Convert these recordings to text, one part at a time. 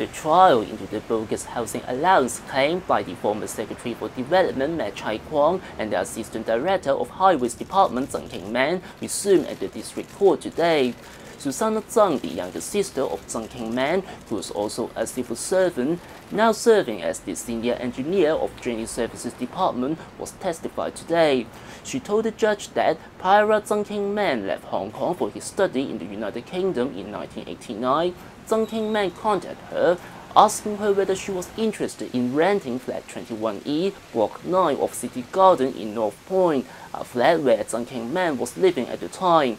The trial into the bogus housing allowance claim by the former Secretary for Development Chai-kwong and the Assistant Director of Highways Department MMXIII resumed at the District Court today. Susanna Zhang, the younger sister of MMXIII, who is also a civil servant, now serving as the senior engineer of Drainage Services Department, was testified today. She told the judge that prior MMXIII left Hong Kong for his study in the United Kingdom in 1989. MMXIII contacted her, asking her whether she was interested in renting flat 21E, block 9 of City Garden in North Point, a flat where MMXIII was living at the time.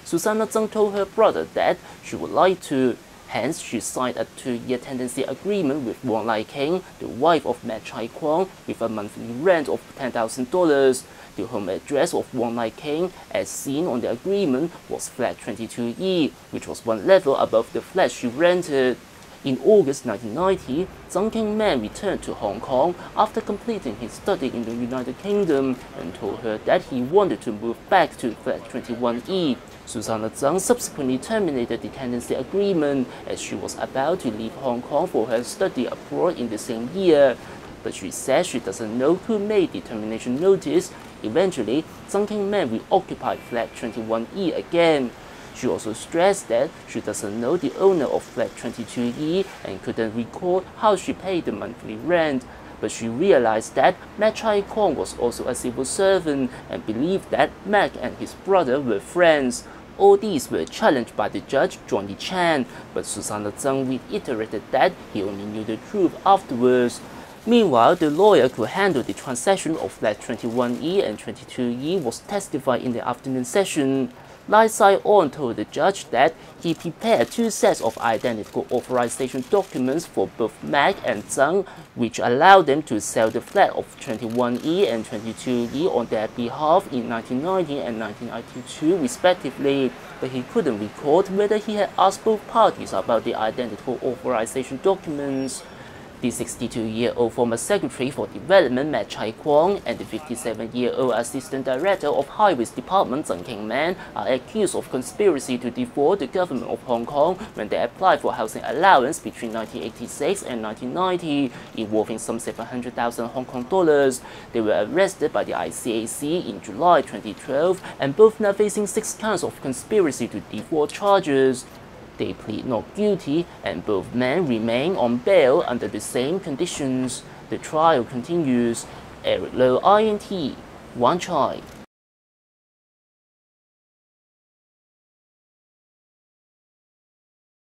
Susanna Zhang told her brother that she would like to, hence she signed a 2-year tenancy agreement with Wong Lai-king, the wife of Chai-kwong, with a monthly rent of $10,000. The home address of Wong Lai-king, as seen on the agreement, was flat 22E, which was one level above the flat she rented. In August 1990, MMXIII returned to Hong Kong after completing his study in the United Kingdom and told her that he wanted to move back to flat 21E. Susanna Zhang subsequently terminated the tenancy agreement as she was about to leave Hong Kong for her study abroad in the same year. But she says she doesn't know who made the termination notice. Eventually, MMXIII reoccupied flat 21E again. She also stressed that she doesn't know the owner of flat 22E and couldn't recall how she paid the monthly rent. But she realized that Chai-kwong was also a civil servant and believed that Mac and his brother were friends. All these were challenged by the judge, Johnny Chan, but Susanna Zhang reiterated that he only knew the truth afterwards. Meanwhile, the lawyer who handled the transaction of flat 21E and 22E was testified in the afternoon session. Lai Sai-on told the judge that he prepared 2 sets of identical authorization documents for both Mac and Zhang, which allowed them to sell the flat of 21E and 22E on their behalf in 1990 and 1992 respectively, but he couldn't recall whether he had asked both parties about the identical authorization documents. The 62-year-old former Secretary for Development Chai-kwong and the 57-year-old Assistant Director of Highways Department MMXIII are accused of conspiracy to defraud the government of Hong Kong when they applied for housing allowance between 1986 and 1990, involving some 700,000 Hong Kong dollars. They were arrested by the ICAC in July 2012 and both now facing 6 counts of conspiracy to defraud charges. They plead not guilty, and both men remain on bail under the same conditions. The trial continues. Eric Low, INT, Wan Chai.